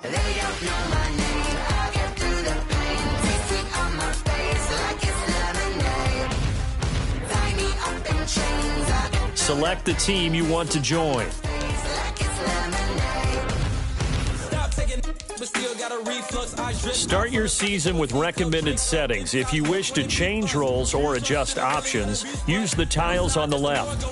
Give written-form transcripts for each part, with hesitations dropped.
They don't know my name. I get through the pain. Taste sweet on my face like it's lemonade. Tie me up in chains. I get Select the team you want to join. Start your season with recommended settings. If you wish to change roles or adjust options, use the tiles on the left.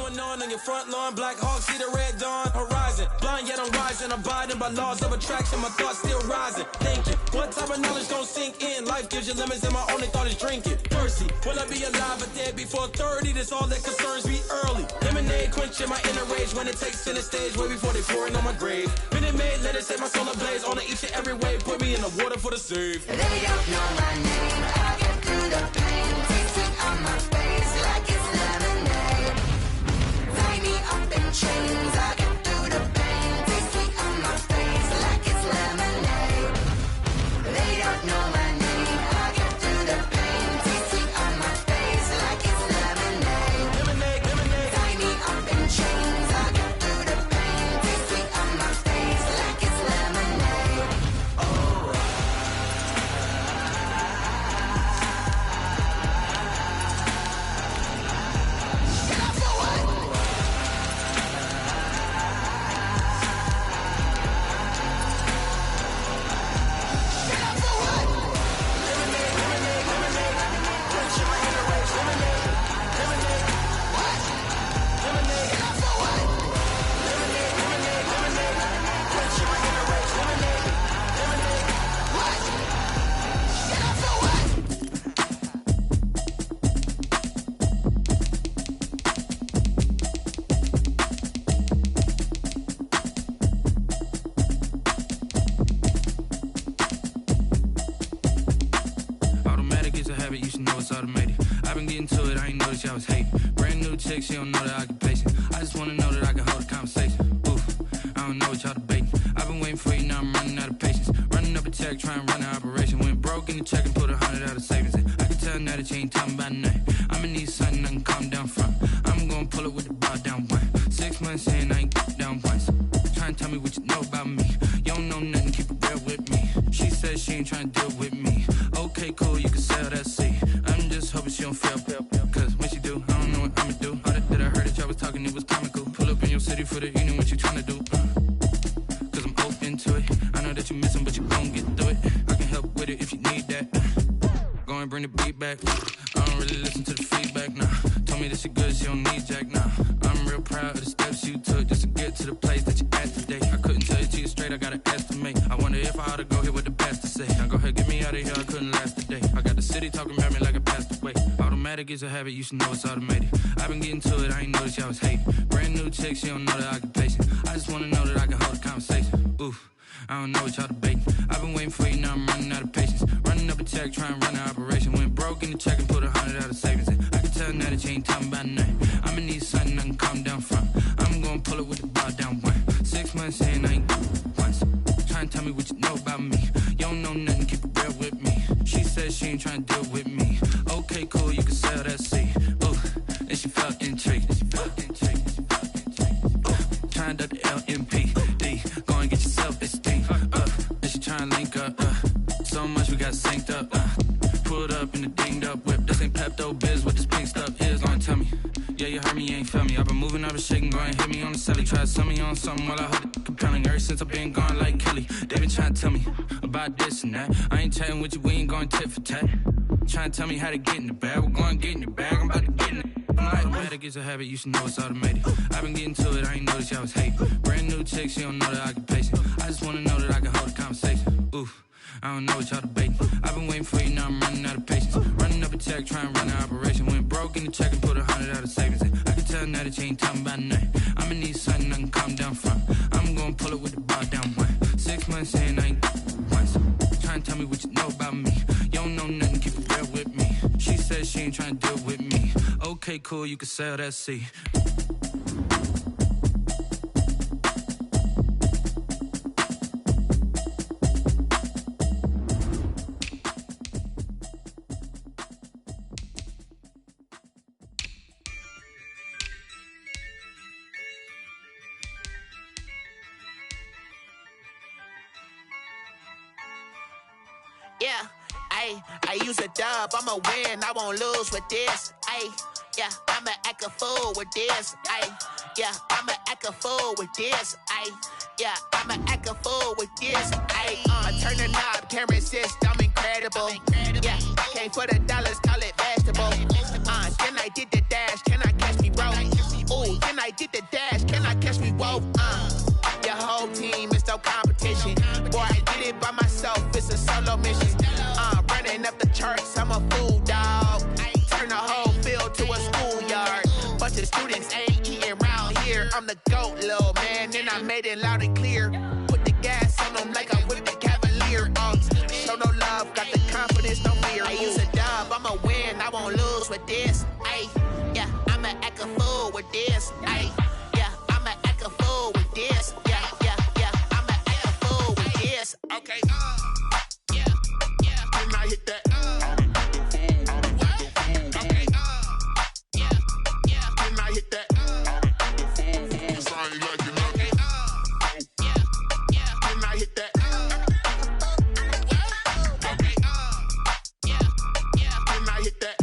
Front lawn, black hawk, see the red dawn horizon. Blind yet I'm rising, abiding by laws of attraction. My thoughts still rising, thinking. What type of knowledge gon' sink in? Life gives you lemons and my only thought is drinking. Mercy, will I be alive or dead before 30? That's all that concerns me early. Lemonade quenching my inner rage when it takes center stage way before they pouring on my grave. Minute Maid, let it set my soul ablaze on each and every way. Put me in the water for the save. They don't know my name. I get through the pain. Taste sweet on my face like it's lemonade. Tie me up in chains. I get through the pain. Taste sweet on my face like it's lemonade. They don't know my name. I get through the pain. Taste sweet on my face like it's lemonade. Lemonade, lemonade. Tie me up in chains. I get through the pain. Taste sweet on my face like it's lemonade. Automatic is a habit, you should know it's automated. I've been getting to it, I ain't noticed y'all was hating. Brand new chick, she don't know the occupation. I just wanna know that I can hold a conversation. Oof, I don't know what y'all debating. I've been waiting for you, now I'm running out of patience. Running up a check, trying to run an operation. Went broke in the check and put 100 out of savings in. I can tell now that you ain't talking about nothing. I'ma need something I can calm down from. I'm gonna pull it with the bar down one. 6 months in, I ain't down once. Trying to tell me what you know about me. You don't know nothing, keep it real with me. She said she ain't trying to deal with me. Okay, cool, you can sell that seat. I'm just hoping she don't fail. Cause when she do, I don't know what I'ma do. All that I heard that y'all was talking, it was comical. Pull up in your city for the evening, what you tryna do? Cause I'm open to it. I know that you missing, but you gon' get through it. I can help with it if you need that. Go and bring the beat back. I don't really listen to the feedback, nah. Told me that she good, she don't need jack, nah. I'm real proud of the steps you took just to get to the place that you at today. I couldn't tell you to you straight, I gotta estimate. I wonder if I ought to go here with the best to say. Now go ahead, get me out of here, I couldn't last a day. I got the city talking about me like I passed away. Automatic is a habit, you should know it's automated. I've been getting to it, I ain't noticed y'all was hating. Brand new chick, she don't know the occupation. I just wanna know that I can hold a conversation. Oof, I don't know what y'all debating. I've been waiting for you, now I'm running out of patience. Running up a check, trying to run an operation. Went broke in the check and put 100 out of savings in. I can tell now that you ain't talking about nothing. I'ma need something I can calm down from. I'm gonna pull it with the bar down one. 6 months in, I ain't once. Trying to tell me what you know about me. You don't know nothing, keep it real with me. She said she ain't trying to deal with me. Okay, cool, you can sell that seat. Ooh, and she felt intrigued. Trying to the LMPD. Go and get yourself esteem. And she trying to link up. So much we got synced up. Pulled up in the dinged up whip. This ain't Pepto Biz, what this pink stuff is. Gonna tell me. Yeah, you heard me, you ain't feel me. I've been moving up and shaking, go and hit me on the celly. Try to sell me on something while I hold it compelling. Ever since I've been gone like Kelly, they been trying to tell me about this and that. I ain't chatting with you, we ain't going tit for tat. Trying to tell me how to get in the bag. We're going to get in your bag, I'm about to get in it. I'm like, automatic is a habit, you should know it's automated. I've been getting to it, I ain't noticed y'all was hating. Brand new chick, she don't know the occupation. I just wanna know that I can hold a conversation. Oof, I don't know what y'all debating. I've been waiting for you, now I'm running out of patience. Running up a check, trying to run an operation. Went broke in the check and put 100 out of savings in. I can tell now that you ain't talking about nothing. I'ma need something I can calm down from. I'm gonna pull it with the bar down one. 6 months in, I ain't once. Trying to tell me what you know about me. You don't know nothing, keep it real with me. She said she ain't trying to deal with me. Okay, cool, you can sell that seat. Yeah, I use a dub, I'ma win, I won't lose with this. Yeah, I'ma act a fool with this. Yeah, I'ma act a fool with this. Yeah, I'ma act a fool with this. I turn the knob, can't resist, I'm incredible. Yeah, came for the dollars, call it vegetable. Then I did the dash, can I catch me, bro? Ooh, then I did the dash, can I catch me, whoa? Your whole team is no competition. Boy, I did it by myself, it's a solo mission. Running up the charts, I'm a fool, dog. Turn the whole field to a schoolyard. Bunch of students ain't eating round here. I'm the GOAT, little man, and I made it loud and clear. Put the gas on them like I whipped the Cavalier. Show no love, got the confidence, no fear. I use a dub, I'ma win, I won't lose with this. Yeah, I'ma act a fool with this. Yeah, I'ma act a fool with this. Yeah, I'ma act a fool with this. Okay, yeah, can I hit that? Okay, yeah, can I hit that? Cause I ain't like it. Okay, yeah, can I hit that? Okay, yeah, can I hit that?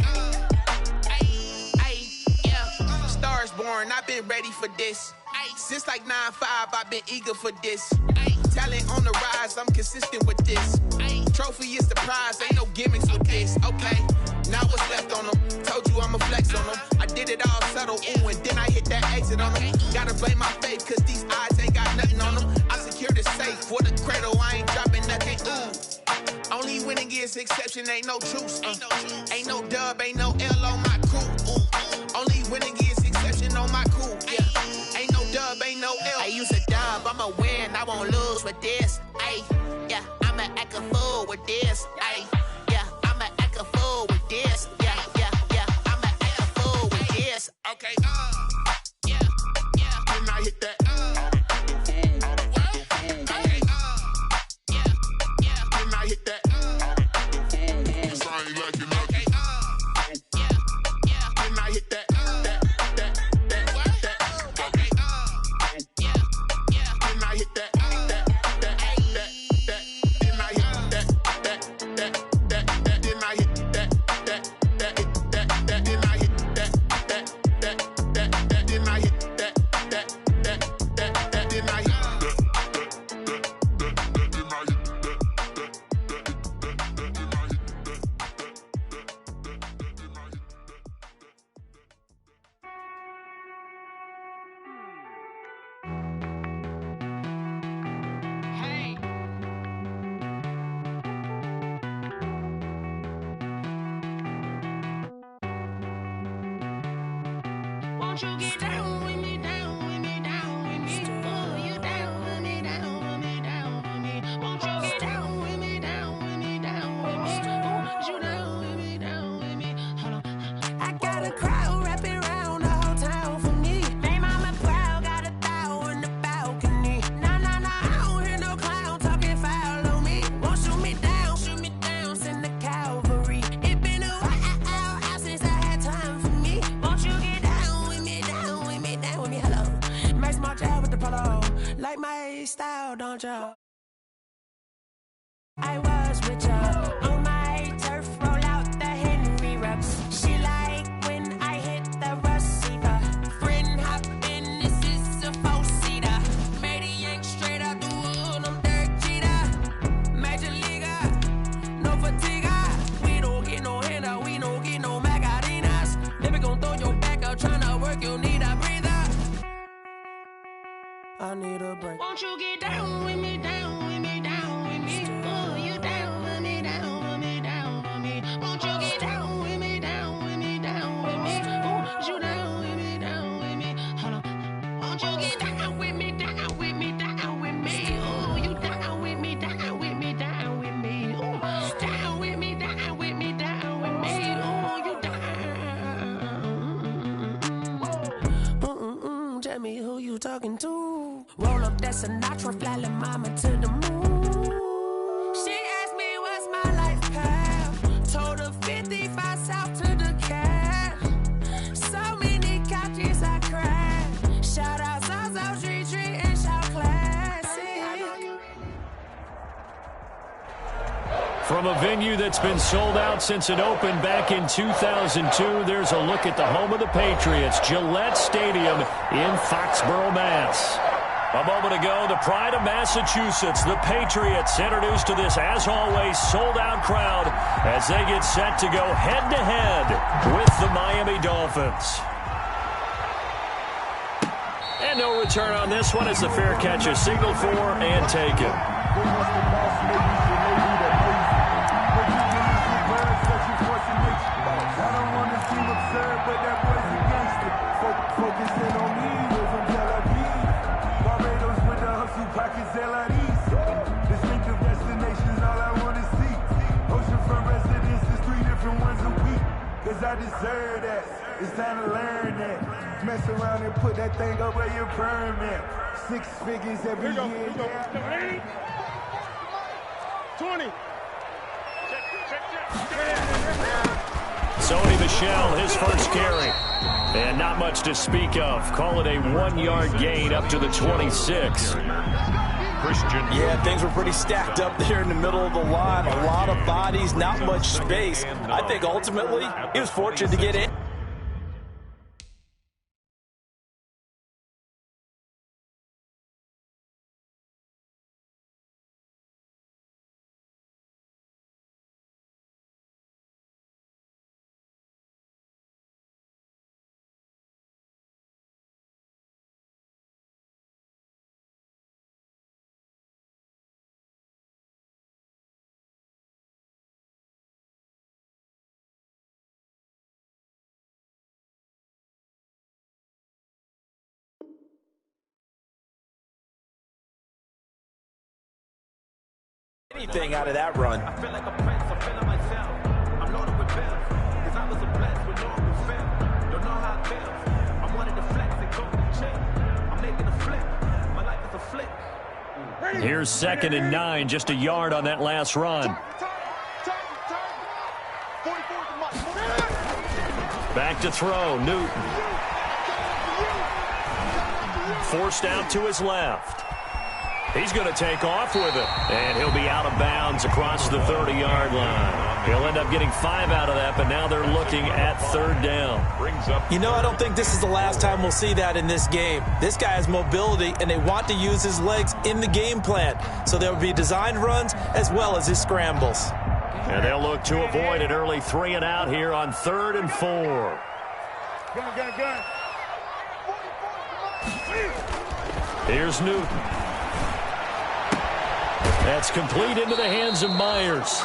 Yeah, Stars born, I've been ready for this. Since like 9-5, I've been eager for this. Talent on the rise, I'm consistent with this. Trophy is the prize, ain't no gimmicks with this. Okay, now what's left on them? Told you I'ma flex on them. I did it all subtle, ooh, and then I hit that exit on them. Gotta blame my faith, cause these eyes ain't got nothing on them. I secure the safe for the cradle, I ain't dropping nothing, ooh. Only winning is exception, ain't no truce. Ain't no dub, ain't no L on my crew. Ooh. Only winning is exception on my crew, yeah. Ain't no dub, ain't no L. I use a dub, I'ma win, I won't lose with this. Yeah, I'ma act a fool with this. Yeah, I'ma act a fool with this. Yeah, I'ma act a fool with this. Okay, yeah, can I hit that? Okay, yeah, can I hit that? Cause I ain't like it. Okay, yeah, can I hit that? Okay, yeah, can I hit that? Won't you get down with me, down with me, down with me? Oh, you down with me, down with me, down with me. Won't you get down with me, down with me, down with me? Oh, you down with me, down with me? Hold on. I got a crowd wrapping around the whole town for me. They mama proud, got a thou in the balcony. Nah, I don't hear no clown talking foul on me. Won't shoot me down, send the cavalry. It been a while since I had time for me. Won't you get down with me, down with me, down with me? Hello, Max my job with the polo, like my style, don't you? I was with ya on my turf, roll out the Henry rubs. She like when I hit the receiver. Friend hop in, this is a four-seater. Made a yank straight out the wood, I'm Derek Jeter. Major leaguer, no fatigue. We don't get no handout, we don't get no Macarinas. Never gon' throw your back out, tryna work, you need a breather. I need a break. Won't you get down with me, down with me, down with me? Oh, you down with me, down with me, down with me? Won't you get down with me, down with me, down with me? Oh, you down with me, down with me? Hold on. Won't you get down with me, down with me, down with me? Oh, you down with me, down with me, down with me? Oh, down with me, down with me, down with me? Oh, you down. Tell me who you talking to. Roll up that Sinatra, fly la mama to the moon. She asked me what's my life path. Told her 55 south to the cab. So many couches I cried. Shout out South Street and shout classic. From a venue that's been sold out since it opened back in 2002, there's a look at the home of the Patriots, Gillette Stadium in Foxborough, Mass. A moment ago, the pride of Massachusetts, the Patriots, introduced to this, as always, sold-out crowd as they get set to go head-to-head with the Miami Dolphins. And no return on this one as the fair catch is signaled for and taken. I deserve that. It's time to learn that. Mess around and put that thing up where your permit. 6 figures every year. 20. Sony Michel, his first carry. And not much to speak of. Call it a 1-yard gain up to the 26. Yeah, things were pretty stacked up there in the middle of the line. A lot of bodies, not much space. I think ultimately he was fortunate to get in. Anything out of that run. I feel like a prince, I'm feeling myself. I'm loaded with bills, cause I was a blessed with no one feel. Don't know how it feels. I wanted to flex and go to the gym. I'm making a flip. My life is a flip. Here's 2nd and 9, just a yard on that last run. Back to throw, Newton. Forced out to his left. He's going to take off with it, and he'll be out of bounds across the 30-yard line. He'll end up getting 5 out of that, but now they're looking at 3rd down. You know, I don't think this is the last time we'll see that in this game. This guy has mobility, and they want to use his legs in the game plan. So there will be designed runs as well as his scrambles. And they'll look to avoid an early 3 and out here on 3rd and 4. Here's Newton. That's complete into the hands of Myers.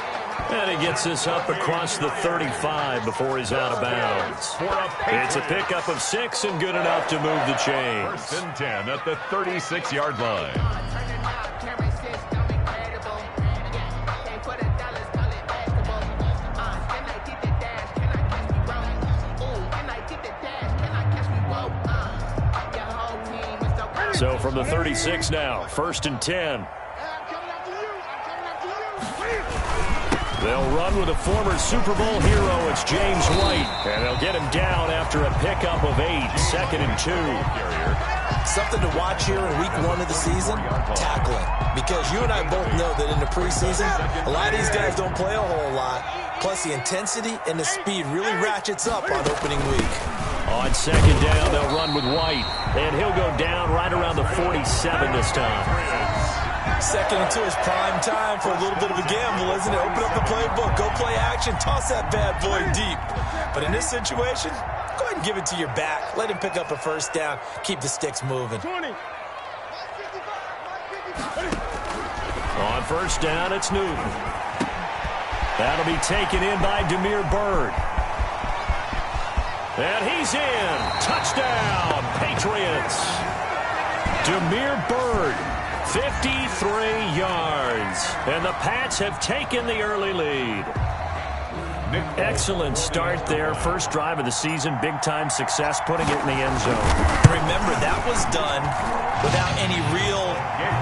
And he gets this up across the 35 before he's out of bounds. It's a pickup of 6 and good enough to move the chains. 1st and 10 at the 36-yard line. So from the 36 now, 1st and 10. They'll run with a former Super Bowl hero. It's James White. And they'll get him down after a pickup of 8, 2nd and 2. Something to watch here in week 1 of the season, tackling. Because you and I both know that in the preseason, a lot of these guys don't play a whole lot. Plus the intensity and the speed really ratchets up on opening week. On 2nd down, they'll run with White. And he'll go down right around the 47 this time. 2nd and 2 is prime time for a little bit of a gamble, isn't it? Open up the playbook, go play action, toss that bad boy deep. But in this situation, go ahead and give it to your back. Let him pick up a 1st down. Keep the sticks moving. 20. On 1st down, it's Newton. That'll be taken in by Demir Byrd. And he's in. Touchdown, Patriots. Demir Byrd, 53 yards. And the Pats have taken the early lead. Excellent start there. First drive of the season. Big-time success, putting it in the end zone. Remember, that was done without any real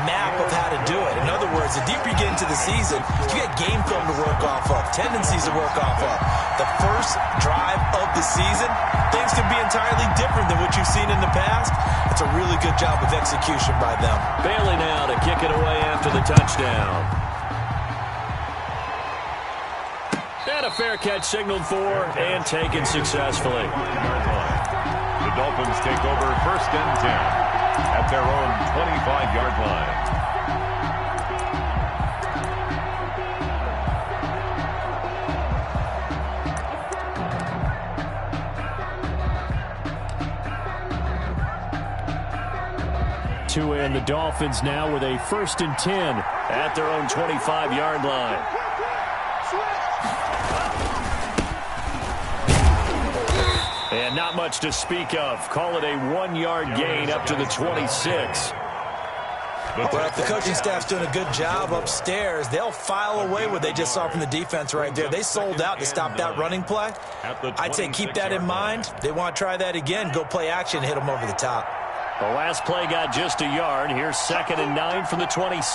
map of how to do it. In other words, the deeper you get into the season, you get game film to work off of, tendencies to work off of. The first drive of the season, things can be entirely different than what you've seen in the past. It's a really good job of execution by them. Bailey now to kick it away after the touchdown. a fair catch signaled for and taken successfully. The Dolphins take over 1st and 10 at their own 25-yard line. And the Dolphins now with a 1st and 10 at their own 25-yard line. And not much to speak of. Call it a 1-yard gain up to the 26. Well, if the coaching staff's doing a good job upstairs, they'll file away what they just saw from the defense right there. They sold out to stop that running play. I'd say keep that in mind. They want to try that again. Go play action, hit them over the top. The last play got just a yard. Here's 2nd and 9 from the 26.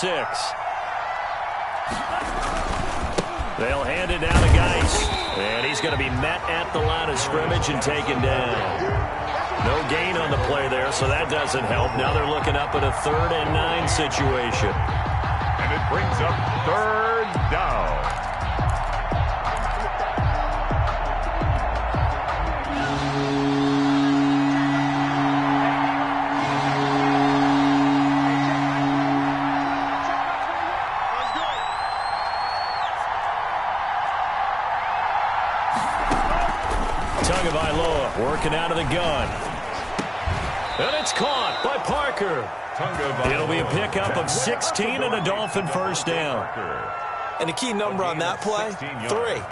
They'll hand it down to Geis. And he's going to be met at the line of scrimmage and taken down. No gain on the play there, so that doesn't help. Now they're looking up at a 3rd and 9 situation. And it brings up 3rd down. Working out of the gun. And it's caught by Parker. It'll be a pickup of 16 and a Dolphin 1st down. And the key number on that play, 3.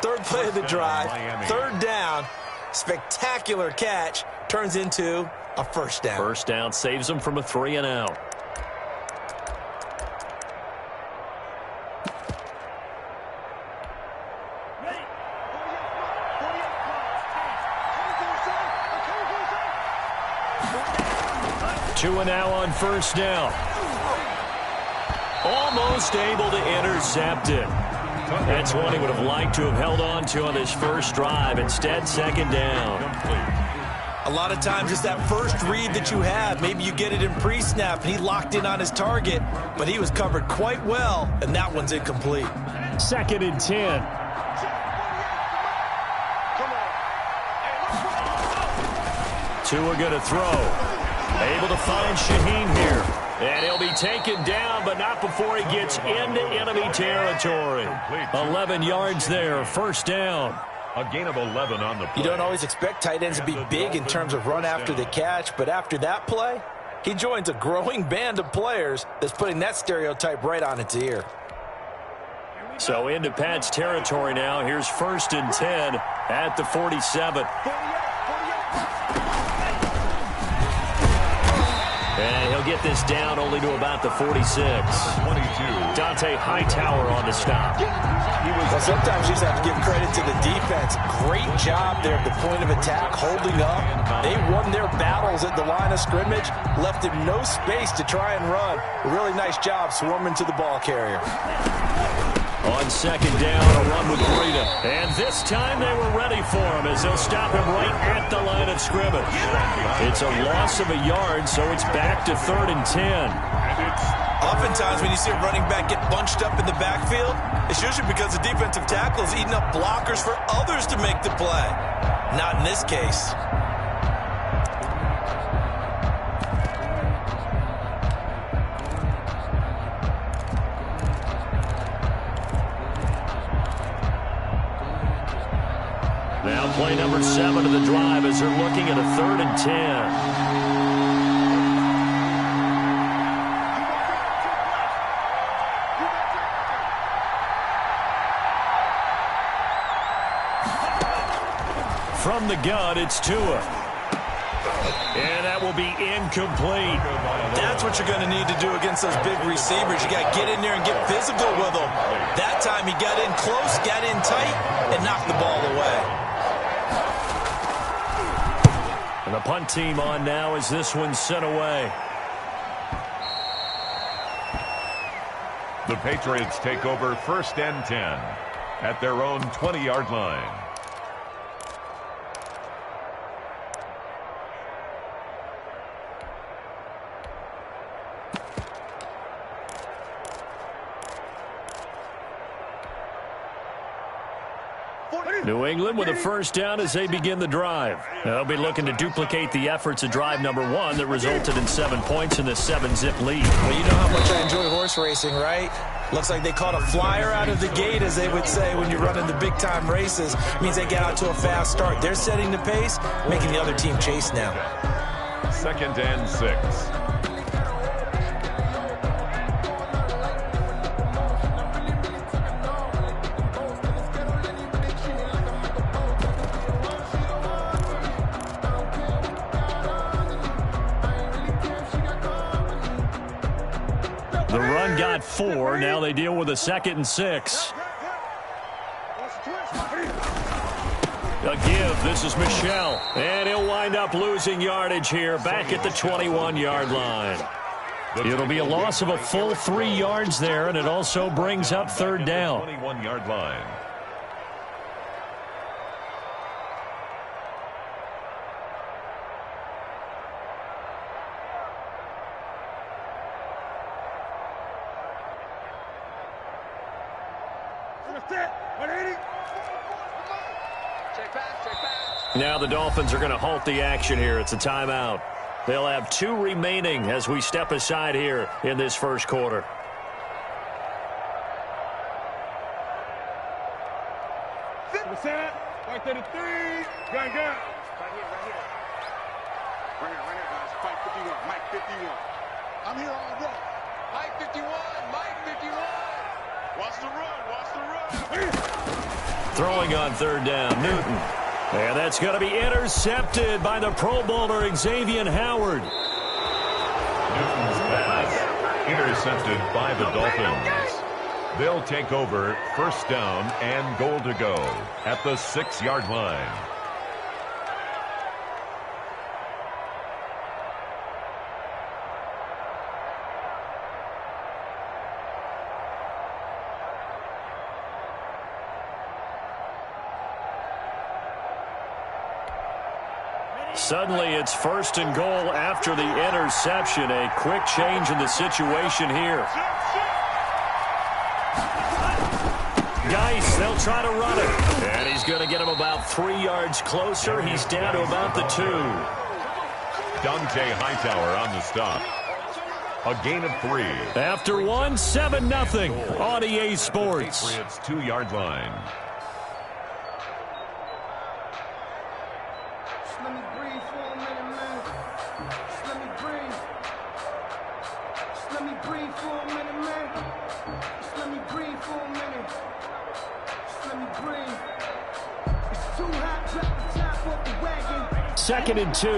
3rd play of the drive, 3rd down, spectacular catch, turns into a 1st down. 1st down saves them from a 3 and out. Two and now on 1st down. Almost able to intercept it. That's one he would have liked to have held on to on this 1st drive. Instead, 2nd down. A lot of times it's that first read that you have. Maybe you get it in pre-snap, and he locked in on his target, but he was covered quite well, and that one's incomplete. 2nd and 10. Tua going to throw. Able to find Shaheen here. And he'll be taken down, but not before he gets into enemy territory. 11 yards there, 1st down. A gain of 11 on the play. You don't always expect tight ends to be big in terms of run after the catch, but after that play, he joins a growing band of players that's putting that stereotype right on its ear. So into Pat's territory now. Here's 1st and 10 at the 47. And he'll get this down only to about the 46. 22. Dante Hightower on the stop. Well, sometimes you just have to give credit to the defense. Great job there at the point of attack, holding up. They won their battles at the line of scrimmage, left him no space to try and run. A really nice job swarming to the ball carrier. On 2nd down, a run with Breida. And this time they were ready for him as they'll stop him right at the line of scrimmage. It's a loss of a yard, so it's back to 3rd and 10. Oftentimes when you see a running back get bunched up in the backfield, it's usually because the defensive tackle is eating up blockers for others to make the play. Not in this case. Now play number 7 of the drive as they're looking at a 3rd and 10. From the gun, it's Tua. And that will be incomplete. That's what you're going to need to do against those big receivers. You got to get in there and get physical with them. That time he got in close, got in tight, and knocked the ball away. And the punt team on now as this one's sent away. The Patriots take over 1st and 10 at their own 20-yard line. New England with a first down as they begin the drive. They'll be looking to duplicate the efforts of drive number 1 that resulted in 7 points in the 7-zip lead. Well, you know how much I enjoy horse racing, right? Looks like they caught a flyer out of the gate, as they would say when you're running the big-time races. Means they get out to a fast start. They're setting the pace, making the other team chase now. 2nd and 6. The run got 4. Now they deal with a 2nd and 6. A give. This is Michel. And he'll wind up losing yardage here back at the 21-yard line. It'll be a loss of a full 3 yards there, and it also brings up 3rd down. 21-yard line. Now the Dolphins are going to halt the action here. It's a timeout. They'll have 2 remaining as we step aside here in this first quarter. Right there to 3. Gang, gang. Right here, guys. Fight 51. Mike 51. I'm here all day. Mike 51. Mike 51. Watch the run. Throwing on 3rd down, Newton. And that's going to be intercepted by the Pro Bowler, Xavier Howard. Newton's pass intercepted by the Dolphins. They'll take over 1st down and goal to go at the 6-yard line. Suddenly it's 1st and goal after the interception. A quick change in the situation here. Geis, they'll try to run it. And he's going to get him about 3 yards closer. He's down to about the 2. Dante Hightower on the stop. A gain of 3. After 1, 7-0 on EA Sports. Patriots 2-yard line. Let me breathe for a minute, man. Just let me breathe. Just let me breathe for a minute, man. Just let me breathe for a minute. Just let me breathe. It's too hot, drop the top off the wagon. 2nd and 2.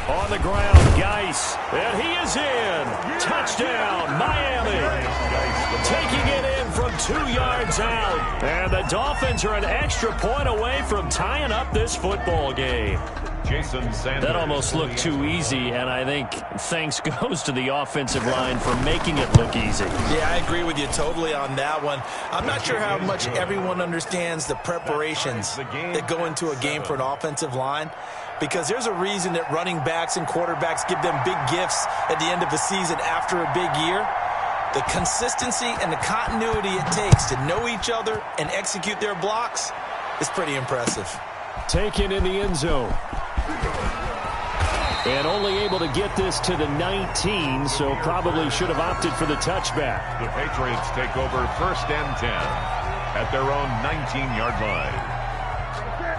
On the ground, Geis, and he is in. Touchdown, Miami. Taking it in from 2 yards out. And the Dolphins are an extra point away from tying up this football game. Jason Sanders. That almost looked too easy, and I think thanks goes to the offensive line for making it look easy. Yeah, I agree with you totally on that one. I'm not sure how much everyone understands the preparations that go into a game for an offensive line, because there's a reason that running backs and quarterbacks give them big gifts at the end of the season after a big year. The consistency and the continuity it takes to know each other and execute their blocks is pretty impressive. Taken in the end zone. And only able to get this to the 19, so probably should have opted for the touchback. The Patriots take over 1st and 10 at their own 19-yard line.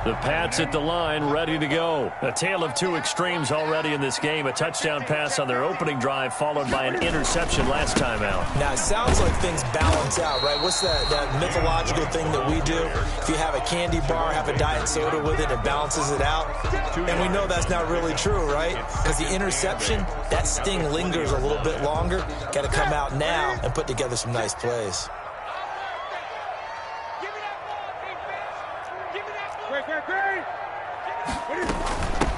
The Pats at the line, ready to go. A tale of 2 extremes already in this game. A touchdown pass on their opening drive, followed by an interception last time out. Now, it sounds like things balance out, right? What's that mythological thing that we do? If you have a candy bar, have a diet soda with it, it balances it out. And we know that's not really true, right? Because the interception, that sting lingers a little bit longer. Got to come out now and put together some nice plays.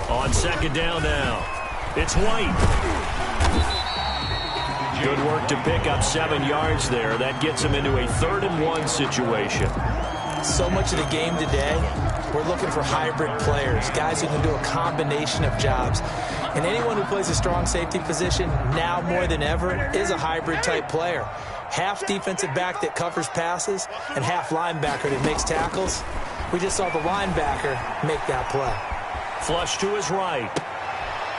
On 2nd down now, it's White. Good work to pick up 7 yards there. That gets him into a 3rd and 1 situation. So much of the game today, we're looking for hybrid players, guys who can do a combination of jobs. And anyone who plays a strong safety position, now more than ever, is a hybrid-type player. Half defensive back that covers passes and half linebacker that makes tackles. We just saw the linebacker make that play. Flush to his right.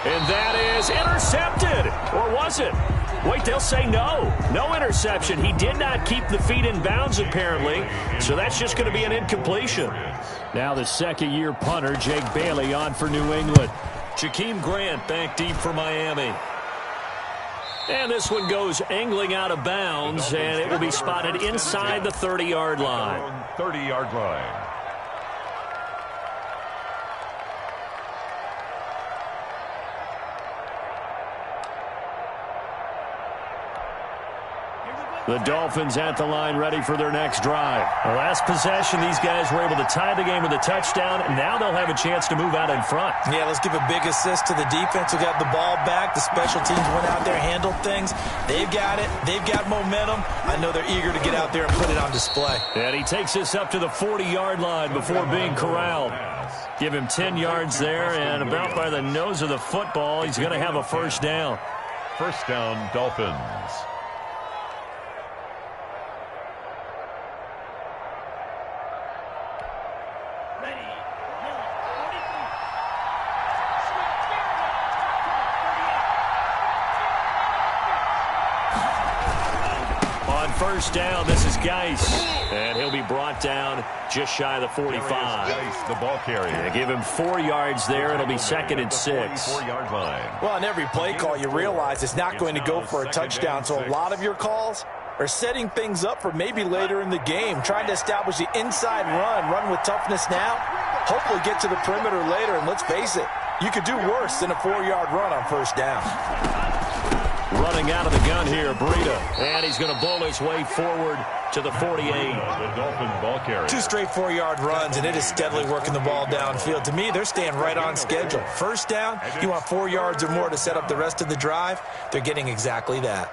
And that is intercepted. Or was it? Wait, they'll say no. No interception. He did not keep the feet in bounds, apparently. So that's just going to be an incompletion. Now the second-year punter, Jake Bailey, on for New England. Jakeem Grant back deep for Miami. And this one goes angling out of bounds, and it will be spotted inside the 30-yard line. 30-yard line. The Dolphins at the line, ready for their next drive. The last possession, these guys were able to tie the game with a touchdown, and now they'll have a chance to move out in front. Yeah, let's give a big assist to the defense who got the ball back. The special teams went out there, handled things. They've got it. They've got momentum. I know they're eager to get out there and put it on display. And he takes us up to the 40-yard line before being corralled. Give him 10 yards there, and about by the nose of the football, he's going to have a first down. First down, Dolphins. First down, this is Geis, and he'll be brought down just shy of the 45. Geis, the ball carrier. Yeah, give him 4 yards there. It'll be second and 6. 4-yard line. Well, on every play call, you realize it's not going to go for a touchdown, so a lot of your calls are setting things up for maybe later in the game, trying to establish the inside run with toughness now, hopefully get to the perimeter later, and let's face it, you could do worse than a 4-yard run on first down. Running out of the gun here, Breida. And he's going to bowl his way forward to the 48. The Dolphin ball carrier. 2 straight 4-yard runs, and it is steadily working the ball downfield. To me, they're staying right on schedule. First down, you want 4 yards or more to set up the rest of the drive. They're getting exactly that.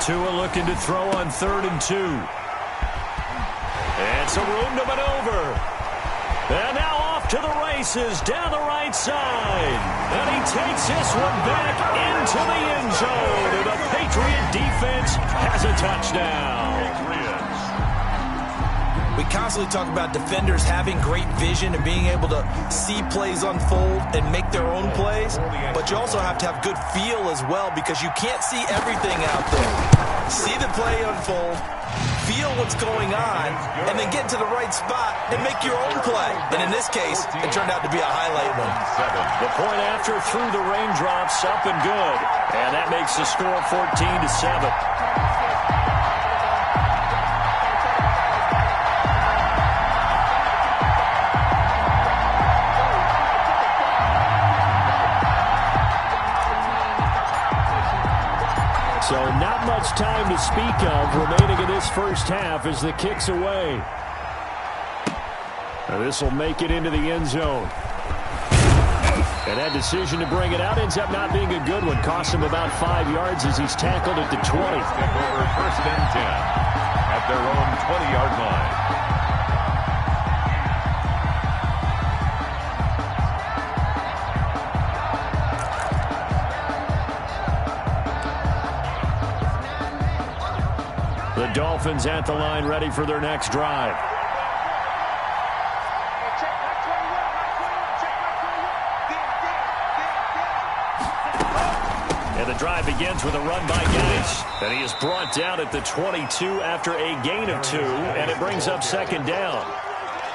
Tua looking to throw on 3rd and 2. And some room to maneuver. And now off to the races down the right side. And he takes this one back into the end zone. And the Patriot defense has a touchdown. We constantly talk about defenders having great vision and being able to see plays unfold and make their own plays, but you also have to have good feel as well because you can't see everything out there. See the play unfold, feel what's going on, and then get to the right spot and make your own play. And in this case, it turned out to be a highlight one. The point after through the raindrops, up and good. And that makes the score 14-7. So not much time to speak of remaining in this first half as the kick's away. Now this will make it into the end zone. And that decision to bring it out ends up not being a good one. Cost him about 5 yards as he's tackled at the 20. Over 1st and 10 at their own 20-yard line. The Dolphins at the line, ready for their next drive. And the drive begins with a run by Geis. And he is brought down at the 22 after a gain of 2, and it brings up second down.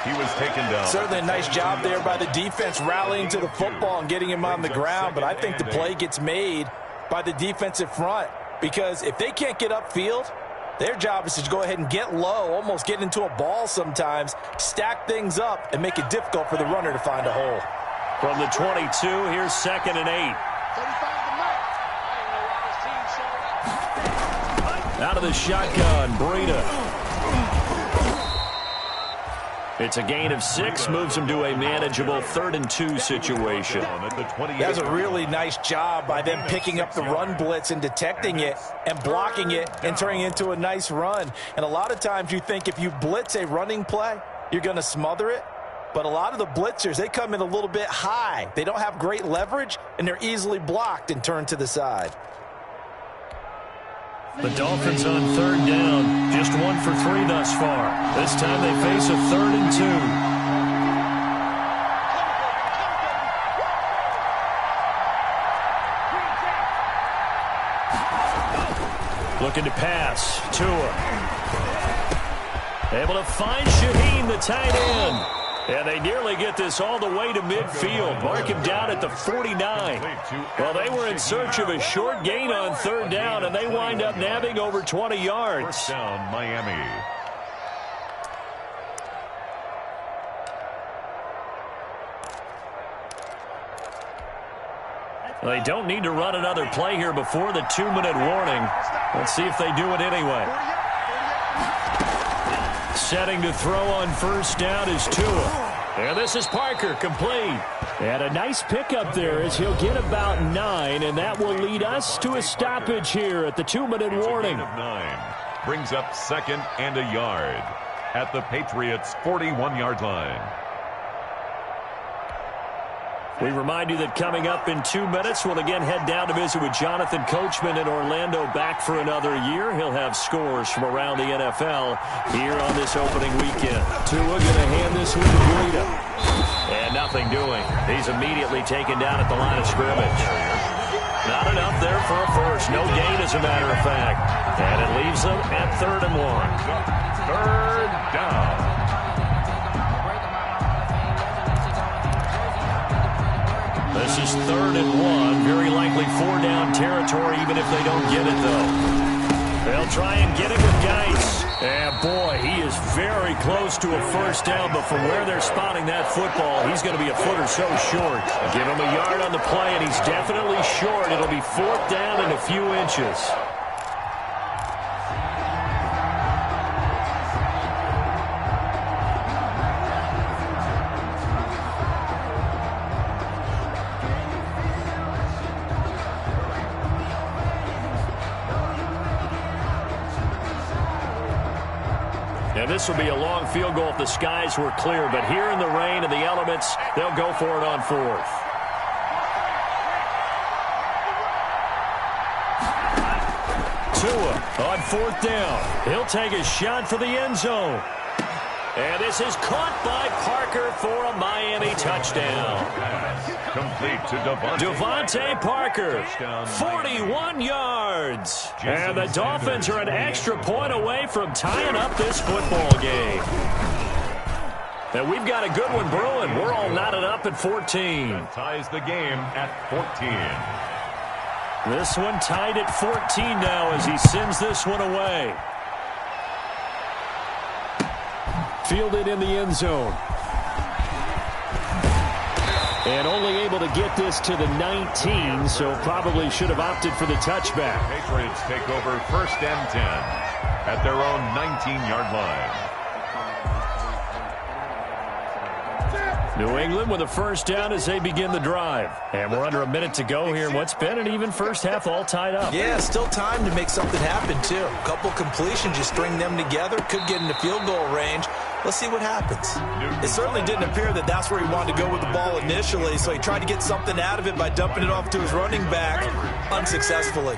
He was taken down. Certainly a nice job there by the defense rallying to the football and getting him on the ground, but I think the play gets made by the defensive front because if they can't get upfield, their job is to go ahead and get low, almost get into a ball sometimes, stack things up, and make it difficult for the runner to find a hole. From the 22, here's 2nd and 8. Out of the shotgun, Breida. It's a gain of 6, moves him to a manageable 3rd and 2 situation. That's a really nice job by them picking up the run blitz and detecting it and blocking it and turning it into a nice run. And a lot of times you think if you blitz a running play, you're going to smother it. But a lot of the blitzers, they come in a little bit high. They don't have great leverage, and they're easily blocked and turned to the side. The Dolphins on 3rd down, just 1 for 3 thus far. This time they face a 3rd and 2. Looking to pass. Tua. Able to find Shaheen, the tight end. And they nearly get this all the way to midfield. Mark him down at the 49. Well, they were in search of a short gain on 3rd down, and they wind up nabbing over 20 yards. First down, Miami. They don't need to run another play here before the 2-minute warning. Let's see if they do it anyway. Setting to throw on 1st down is Tua. And this is Parker, complete. And a nice pickup there as he'll get about 9, and that will lead us to a stoppage here at the 2-minute warning. Of 9. Brings up 2nd and a yard at the Patriots' 41-yard line. We remind you that coming up in 2 minutes, we'll again head down to visit with Jonathan Coachman in Orlando, back for another year. He'll have scores from around the NFL here on this opening weekend. Tua going to hand this one to Breida. And nothing doing. He's immediately taken down at the line of scrimmage. Not enough there for a first. No gain, as a matter of fact. And it leaves them at 3rd and 1. 3rd down. This is 3rd and 1. Very likely 4-down territory, even if they don't get it, though. They'll try and get it with Geis. And, boy, he is very close to a 1st down, but from where they're spotting that football, he's going to be a foot or so short. Give him a yard on the play, and he's definitely short. It'll be 4th down and a few inches. And this will be a long field goal if the skies were clear. But here in the rain and the elements, they'll go for it on 4th. Tua on 4th down. He'll take a shot for the end zone. And this is caught by Parker for a Miami touchdown. Complete to Devontae Parker, 41 yards. And the Dolphins are an extra point away from tying up this football game. And we've got a good one brewing. We're all knotted up at 14. That ties the game at 14. This one tied at 14 now as he sends this one away. Fielded in the end zone. And only able to get this to the 19, so probably should have opted for the touchback. Patriots take over 1st and 10 at their own 19-yard line. New England with a 1st down as they begin the drive. And we're under a minute to go here in what's been an even first half, all tied up. Yeah, still time to make something happen, too. A couple completions, you string them together, could get into field goal range. Let's see what happens. It certainly didn't appear that that's where he wanted to go with the ball initially, so he tried to get something out of it by dumping it off to his running back unsuccessfully.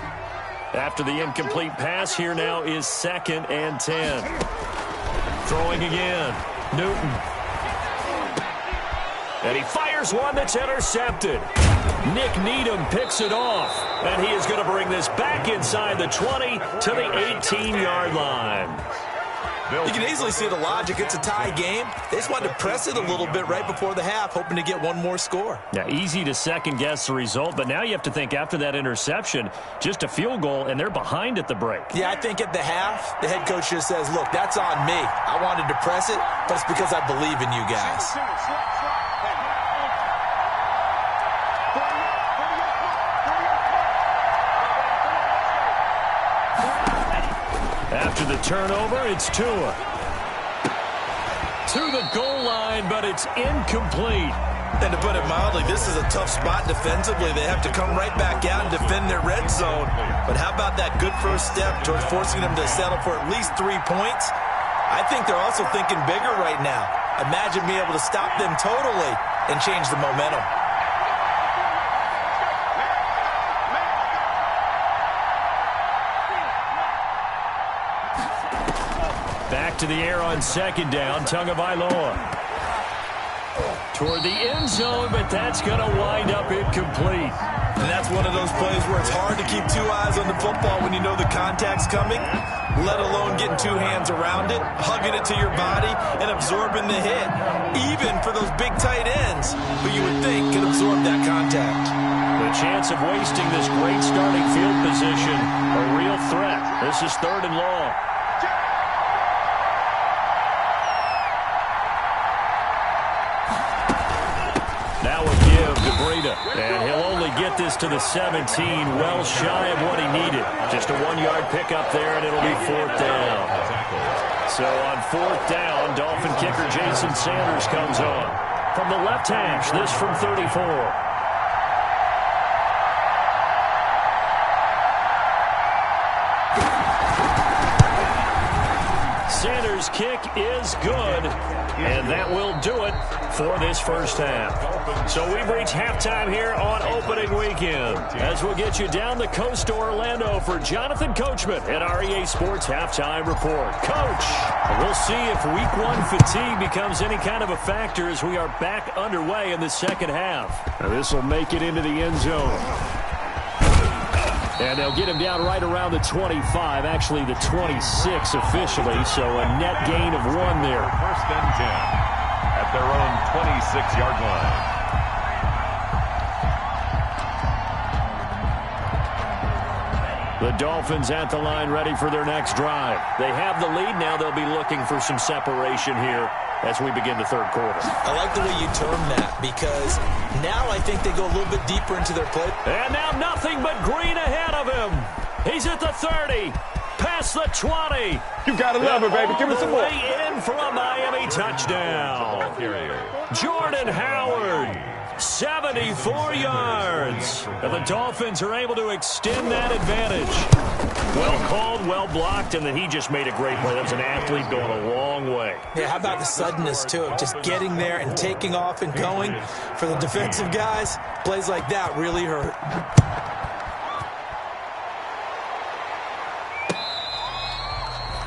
After the incomplete pass, here now is 2nd and 10. Throwing again. Newton. And he fires one that's intercepted. Nick Needham picks it off. And he is going to bring this back inside the 20 to the 18-yard line. You can easily see the logic. It's a tie game. They just wanted to press it a little bit right before the half, hoping to get one more score. Yeah, easy to second-guess the result, but now you have to think after that interception, just a field goal, and they're behind at the break. Yeah, I think at the half, the head coach just says, look, that's on me. I wanted to press it, but it's because I believe in you guys. the turnover, it's Tua. To the goal line, but it's incomplete. And to put it mildly, this is a tough spot defensively. They have to come right back out and defend their red zone. But how about that good first step towards forcing them to settle for at least 3 points? I think they're also thinking bigger right now. Imagine being able to stop them totally and change the momentum. Back to the air on second down, Tagovailoa. Toward the end zone, but that's going to wind up incomplete. And that's one of those plays where it's hard to keep two eyes on the football when you know the contact's coming, let alone getting two hands around it, hugging it to your body, and absorbing the hit, even for those big tight ends who you would think could absorb that contact. The chance of wasting this great starting field position, a real threat. This is 3rd and long. Now a give to Breida, and he'll only get this to the 17, well shy of what he needed. Just a 1-yard pickup there, and it'll be 4th down. So on 4th down, Dolphin kicker Jason Sanders comes on. From the left hash, this from 34. Sanders' kick is good, and that will do it for this first half. So we've reached halftime here on opening weekend, as we'll get you down the coast to Orlando for Jonathan Coachman at our EA Sports Halftime Report. Coach, we'll see if Week 1 fatigue becomes any kind of a factor as we are back underway in the second half. Now this will make it into the end zone. And they'll get him down right around the 25, actually the 26 officially, so a net gain of 1 there. 1st and 10 at their own 26-yard line. The Dolphins at the line ready for their next drive. They have the lead. Now they'll be looking for some separation here as we begin the 3rd quarter. I like the way you term that, because now I think they go a little bit deeper into their play. And now nothing but green ahead of him. He's at the 30, past the 20. You gotta love it, baby. Give us some more. In for a Miami touchdown. Jordan Howard, 74 yards. And the Dolphins are able to extend that advantage. Well called, well blocked, and then he just made a great play. That was an athlete going a long way. Yeah, how about the suddenness, too, of just getting there and taking off and going? For the defensive guys, plays like that really hurt.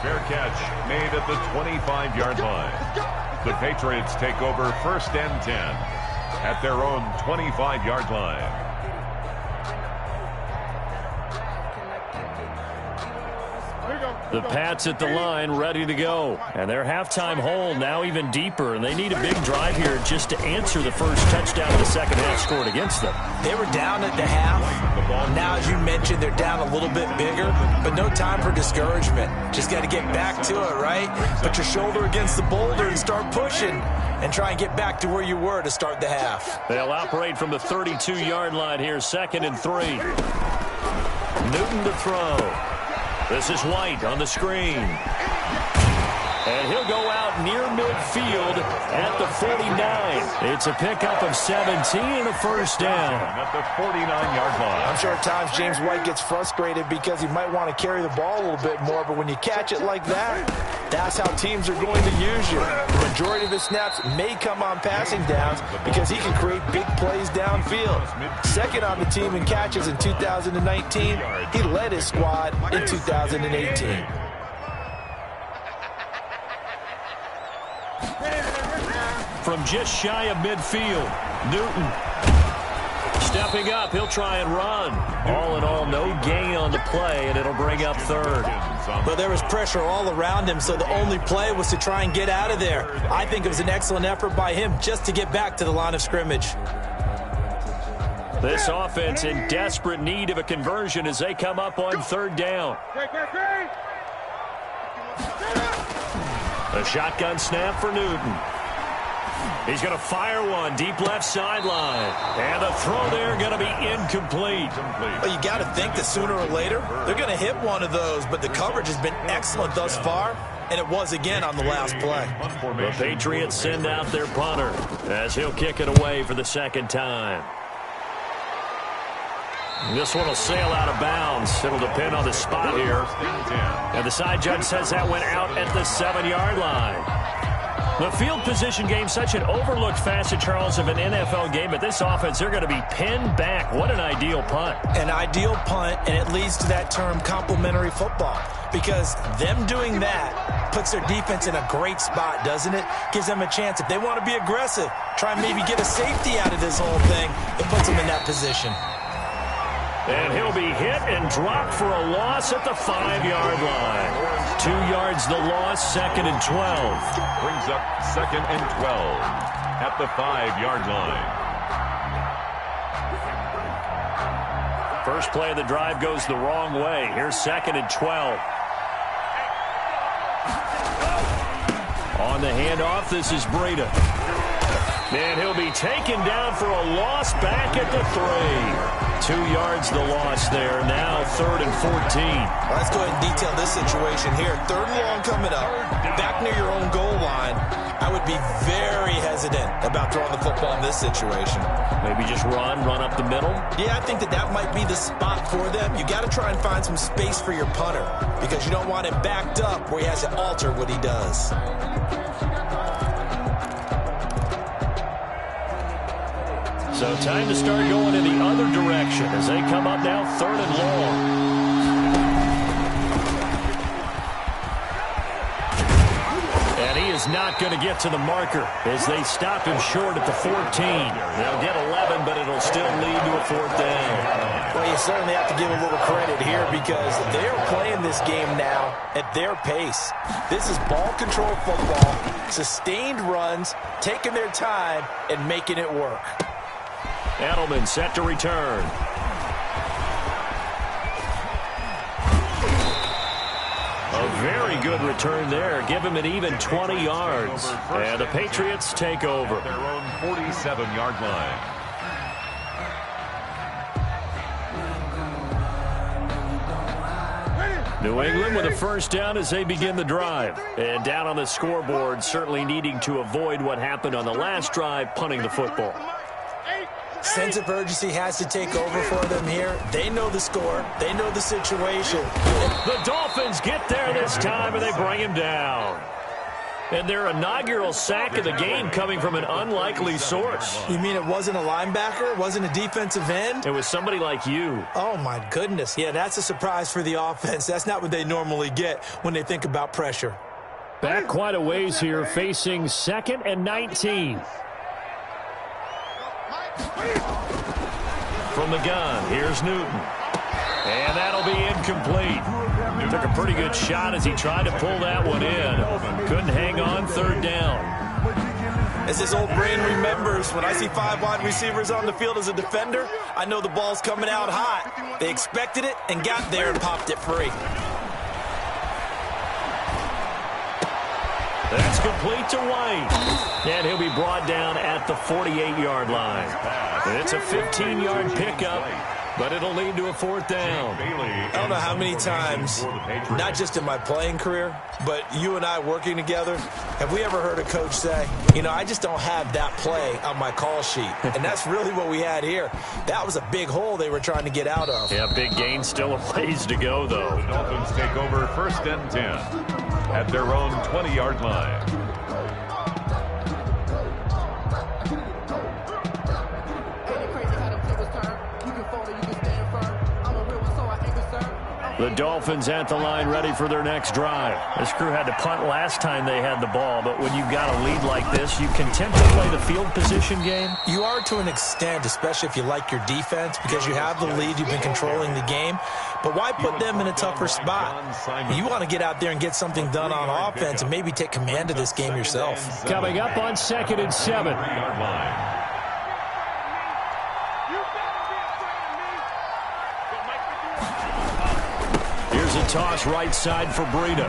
Fair catch made at the 25-yard line. The Patriots take over 1st and 10 at their own 25-yard line. The Pats at the line ready to go. And their halftime hole now even deeper. And they need a big drive here just to answer the first touchdown of the second half scored against them. They were down at the half. Now, as you mentioned, they're down a little bit bigger. But no time for discouragement. Just got to get back to it, right? Put your shoulder against the boulder and start pushing. And try and get back to where you were to start the half. They'll operate from the 32-yard line here, 2nd and 3. Newton to throw. This is White on the screen. And he'll go out near midfield at the 49. It's a pickup of 17 and a first down. At the 49-yard line. I'm sure at times James White gets frustrated because he might want to carry the ball a little bit more, but when you catch it like that, that's how teams are going to use you. The majority of his snaps may come on passing downs because he can create big plays downfield. 2nd on the team in catches in 2019. He led his squad in 2018. From just shy of midfield, Newton stepping up. He'll try and run. All in all, no gain on the play, and it'll bring up 3rd. But there was pressure all around him, so the only play was to try and get out of there. I think it was an excellent effort by him just to get back to the line of scrimmage. This offense in desperate need of a conversion as they come up on 3rd down. A shotgun snap for Newton. He's going to fire one deep left sideline. And the throw there going to be incomplete. Well, you got to think that sooner or later they're going to hit one of those, but the coverage has been excellent thus far, and it was again on the last play. The Patriots send out their punter as he'll kick it away for the second time. This one will sail out of bounds. It'll depend on the spot here. And the side judge says that went out at the 7-yard line. The field position game, such an overlooked facet, Charles, of an NFL game. But this offense, they're going to be pinned back. What an ideal punt. An ideal punt, and it leads to that term complementary football. Because them doing that puts their defense in a great spot, doesn't it? Gives them a chance. If they want to be aggressive, try and maybe get a safety out of this whole thing, it puts them in that position. And he'll be hit and dropped for a loss at the 5-yard line. 2 yards the loss, 2nd and 12. Brings up 2nd and 12 at the 5-yard line. First play of the drive goes the wrong way. Here's 2nd and 12. On the handoff, this is Breida. And he'll be taken down for a loss back at the 3. 2 yards the loss there. Now 3rd and 14. Well, let's go ahead and detail this situation here. 3rd and long coming up. Back near your own goal line. I would be very hesitant about throwing the football in this situation. Maybe just run up the middle? Yeah, I think that might be the spot for them. You got to try and find some space for your punter because you don't want him backed up where he has to alter what he does. So time to start going in the other direction as they come up now 3rd and long. And he is not going to get to the marker as they stop him short at the 14. They'll get 11, but it'll still lead to a 4th down. Well, you certainly have to give a little credit here because they are playing this game now at their pace. This is ball control football, sustained runs, taking their time, and making it work. Edelman set to return. A very good return there. Give him an even 20 yards. And the Patriots take over. Their own 47-yard line. New England with a first down as they begin the drive. And down on the scoreboard, certainly needing to avoid what happened on the last drive, punting the football. Sense of urgency has to take over for them here. They know the score. They know the situation. The Dolphins get there this time, and they bring him down. And their inaugural sack of the game coming from an unlikely source. You mean it wasn't a linebacker? It wasn't a defensive end? It was somebody like you. Oh, my goodness. Yeah, that's a surprise for the offense. That's not what they normally get when they think about pressure. Back quite a ways here, facing 2nd and 19. From the gun, here's Newton. And that'll be incomplete. Took a pretty good shot as he tried to pull that one in. Couldn't hang on, 3rd down. As his old brain remembers, when I see 5 wide receivers on the field as a defender, I know the ball's coming out hot. They expected it and got there and popped it free. That's complete to White. And he'll be brought down at the 48-yard line. It's a 15-yard pickup, but it'll lead to a 4th down. I don't know how many times, not just in my playing career, but you and I working together, have we ever heard a coach say, you know, I just don't have that play on my call sheet. And that's really what we had here. That was a big hole they were trying to get out of. Yeah, big gain, still a ways to go, though. The Dolphins take over 1st and 10 at their own 20-yard line. The Dolphins at the line ready for their next drive. This crew had to punt last time they had the ball, but when you've got a lead like this, you content to play the field position game? You are to an extent, especially if you like your defense, because you have the lead, you've been controlling the game. But why put them in a tougher spot? You want to get out there and get something done on offense and maybe take command of this game yourself. Coming up on 2nd and 7. Here's a toss right side for Breida.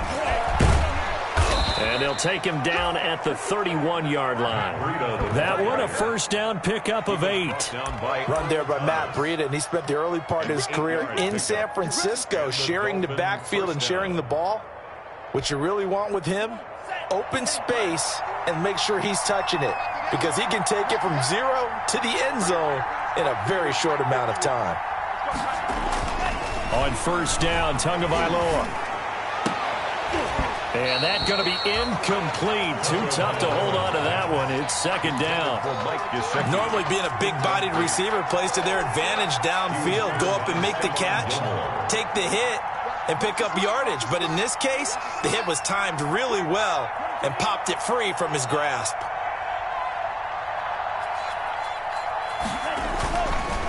And they'll take him down at the 31-yard line. That one a first down pickup of 8. Run there by Matt Breida, and he spent the early part of his career in San Francisco sharing the backfield and sharing the ball. What you really want with him, open space and make sure he's touching it, because he can take it from 0 to the end zone in a very short amount of time. On first down, Tagovailoa. And that's going to be incomplete. Too tough to hold on to that one. It's second down. Normally being a big-bodied receiver plays to their advantage downfield. Go up and make the catch, take the hit, and pick up yardage. But in this case, the hit was timed really well and popped it free from his grasp.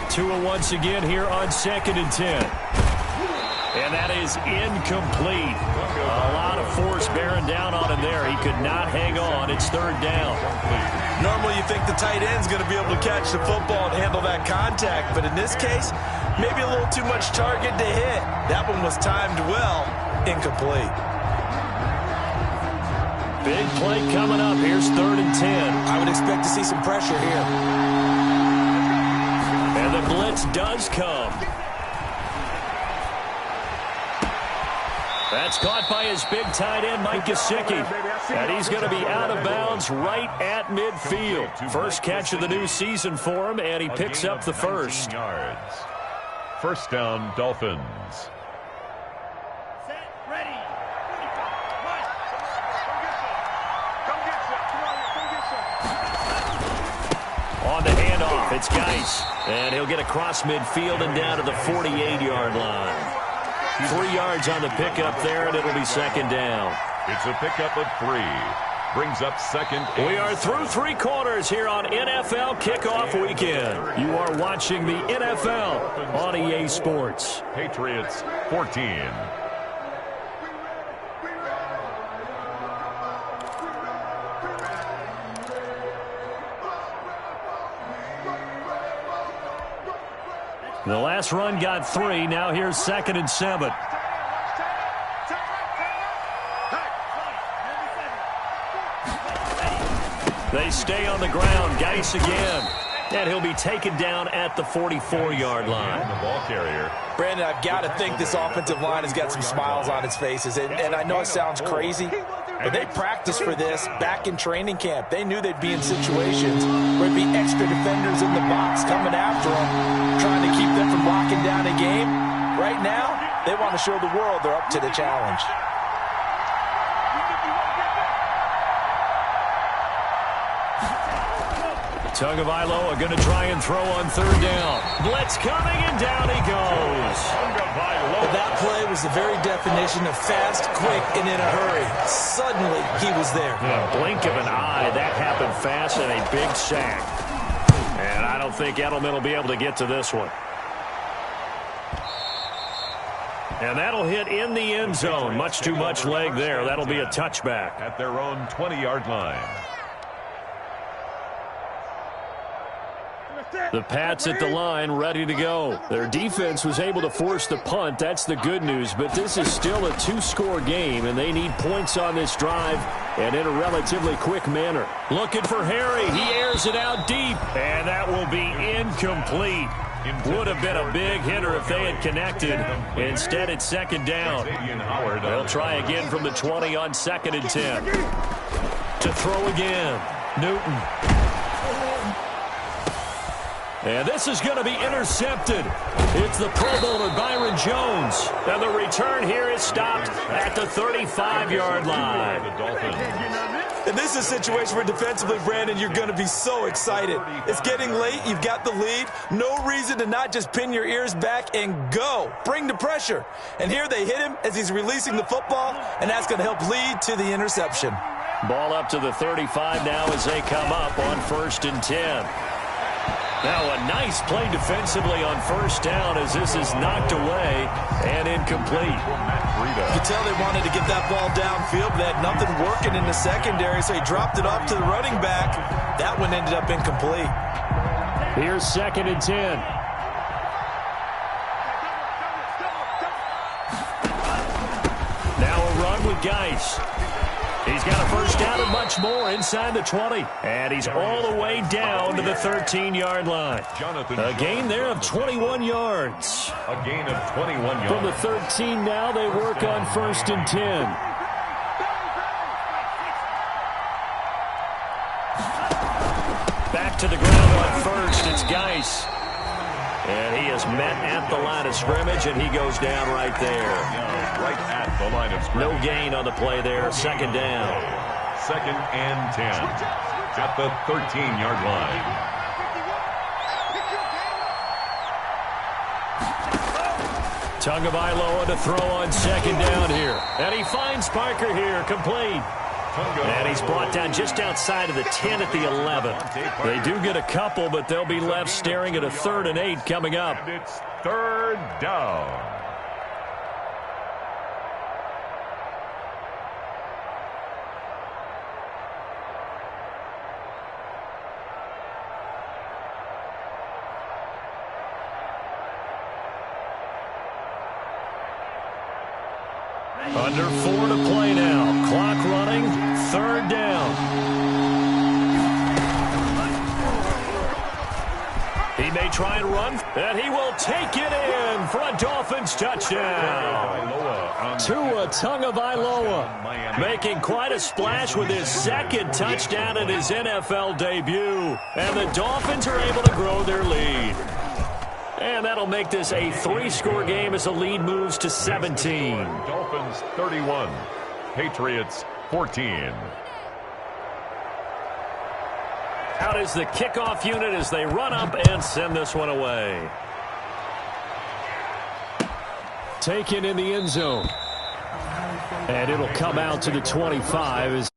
Tua once again here on 2nd and 10. And that is incomplete. A lot of force bearing down on him there. He could not hang on. It's third down. Normally you think the tight end's going to be able to catch the football and handle that contact. But in this case, maybe a little too much target to hit. That one was timed well. Incomplete. Big play coming up. Here's 3rd and 10. I would expect to see some pressure here. And the blitz does come. That's caught by his big tight end, Mike Gesicki. And he's going to be out of bounds right at midfield. First catch of the new season for him, and he picks up the first. First down, Dolphins. Set, ready. On the handoff, it's Geis. And he'll get across midfield and down to the 48-yard line. 3 yards on the pickup there, and it'll be second down. It's a pickup of 3. Brings up second. We are through 3 quarters here on NFL Kickoff Weekend. You are watching the NFL on EA Sports. Patriots 14. The last run got 3. Now here's 2nd and 7. They stay on the ground. Geis again. And he'll be taken down at the 44-yard line. The ball carrier. Brandon, I've got to think this offensive line has got some smiles on its faces. And I know it sounds crazy, but they practiced for this back in training camp. They knew they'd be in situations where there'd be extra defenders in the box coming after them, trying to keep them from locking down a game. Right now, they want to show the world they're up to the challenge. Tagovailoa going to try and throw on 3rd down. Blitz coming, and down he goes. That play was the very definition of fast, quick, and in a hurry. Suddenly, he was there. Yeah, blink of an eye. That happened fast, and a big sack. And I don't think Edelman will be able to get to this one. And that'll hit in the end zone. Much too much leg there. That'll be a touchback. At their own 20-yard line. The Pats at the line, ready to go. Their defense was able to force the punt. That's the good news. But this is still a 2-score game, and they need points on this drive and in a relatively quick manner. Looking for Harry. He airs it out deep, and that will be incomplete. Would have been a big hitter if they had connected. Instead, it's second down. They'll try again from the 20 on 2nd and 10. To throw again. Newton. And this is going to be intercepted. It's the Pro Bowler Byron Jones. And the return here is stopped at the 35-yard line. And this is a situation where defensively, Brandon, you're going to be so excited. It's getting late. You've got the lead. No reason to not just pin your ears back and go. Bring the pressure. And here they hit him as he's releasing the football, and that's going to help lead to the interception. Ball up to the 35 now as they come up on 1st and 10. Now a nice play defensively on 1st down as this is knocked away and incomplete. You could tell they wanted to get that ball downfield, but they had nothing working in the secondary, so he dropped it off to the running back. That one ended up incomplete. Here's 2nd and 10. Now a run with Geis. He's got a first down and much more inside the 20. And he's all the way down to the 13-yard line. A gain there of 21 yards. A gain of 21 yards. From the 13 now, they work on 1st and 10. Back to the ground on first. It's Geis. And he is met at the line of scrimmage, and he goes down right there. Right at the line of scrimmage. No gain on the play there. 2nd down. 2nd and 10 at the 13-yard line. Tagovailoa to throw on 2nd down here. And he finds Parker here, complete. And he's brought down just outside of the 10 at the 11. They do get a couple, but they'll be left staring at a 3rd and 8 coming up. And it's 3rd down. Under 4 to play now. Clock running. 3rd down. He may try and run, and he will take it in for a Dolphins touchdown. Tua Tagovailoa making quite a splash with his 2nd touchdown in his NFL debut. And the Dolphins are able to grow their lead. And that'll make this a 3-score game as the lead moves to 17. Dolphins 31, Patriots 14. Out is the kickoff unit as they run up and send this one away. Taken in the end zone. And it'll come out to the 25 as